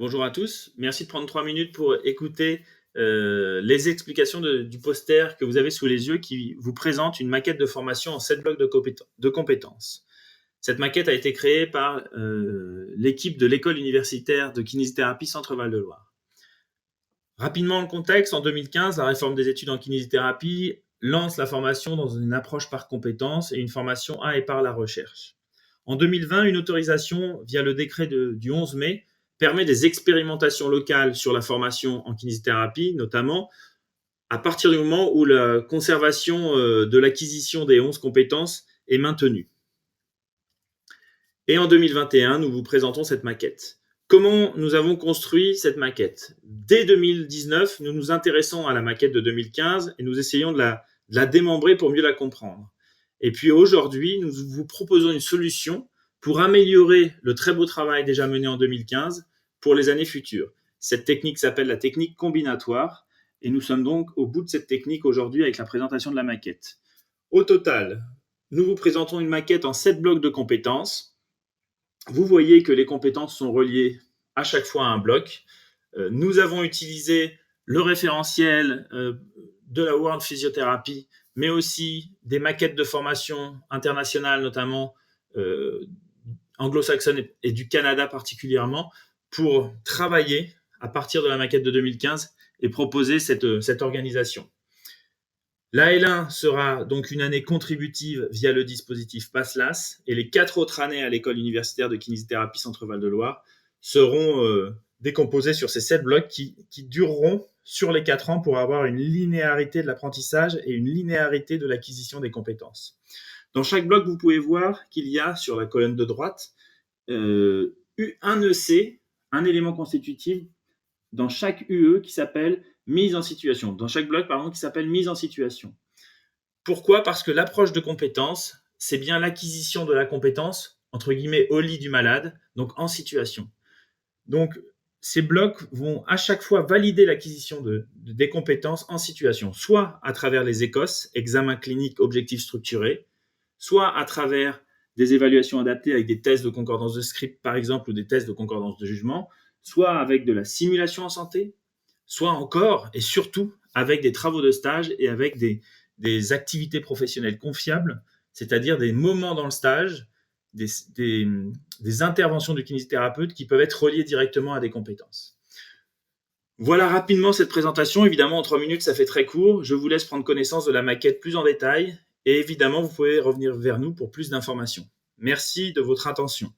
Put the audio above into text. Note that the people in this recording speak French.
Bonjour à tous, merci de prendre 3 minutes pour écouter les explications du poster que vous avez sous les yeux qui vous présente une maquette de formation en 7 blocs de compétences. Cette maquette a été créée par l'équipe de l'école universitaire de kinésithérapie Centre-Val de Loire. Rapidement le contexte, en 2015, la réforme des études en kinésithérapie lance la formation dans une approche par compétences et une formation à et par la recherche. En 2020, une autorisation via le décret du 11 mai permet des expérimentations locales sur la formation en kinésithérapie, notamment à partir du moment où la conservation de l'acquisition des 11 compétences est maintenue. Et en 2021, nous vous présentons cette maquette. Comment nous avons construit cette maquette? Dès 2019, nous nous intéressons à la maquette de 2015 et nous essayons de la démembrer pour mieux la comprendre. Et puis aujourd'hui, nous vous proposons une solution pour améliorer le très beau travail déjà mené en 2015 pour les années futures. Cette technique s'appelle la technique combinatoire et nous sommes donc au bout de cette technique aujourd'hui avec la présentation de la maquette. Au total, nous vous présentons une maquette en 7 blocs de compétences. Vous voyez que les compétences sont reliées à chaque fois à un bloc. Nous avons utilisé le référentiel de la World Physiotherapy, mais aussi des maquettes de formation internationales, notamment anglo-saxonnes et du Canada particulièrement, pour travailler à partir de la maquette de 2015 et proposer cette organisation. La L1 sera donc une année contributive via le dispositif PASSLAS et les 4 autres années à l'école universitaire de kinésithérapie Centre-Val de Loire seront décomposées sur ces 7 blocs qui dureront sur les 4 ans pour avoir une linéarité de l'apprentissage et une linéarité de l'acquisition des compétences. Dans chaque bloc, vous pouvez voir qu'il y a sur la colonne de droite un EC, un élément constitutif dans chaque UE qui s'appelle mise en situation, dans chaque bloc qui s'appelle mise en situation. Pourquoi? Parce que l'approche de compétence, c'est bien l'acquisition de la compétence, entre guillemets, au lit du malade, donc en situation. Donc, ces blocs vont à chaque fois valider l'acquisition des compétences en situation, soit à travers les ECOS, examens cliniques objectifs structurés, soit à travers des évaluations adaptées avec des tests de concordance de script, par exemple, ou des tests de concordance de jugement, soit avec de la simulation en santé, soit encore et surtout avec des travaux de stage et avec des activités professionnelles confiables, c'est-à-dire des moments dans le stage, des interventions du kinésithérapeute qui peuvent être reliées directement à des compétences. Voilà rapidement cette présentation. Évidemment, en 3 minutes, ça fait très court. Je vous laisse prendre connaissance de la maquette plus en détail. Et évidemment, vous pouvez revenir vers nous pour plus d'informations. Merci de votre attention.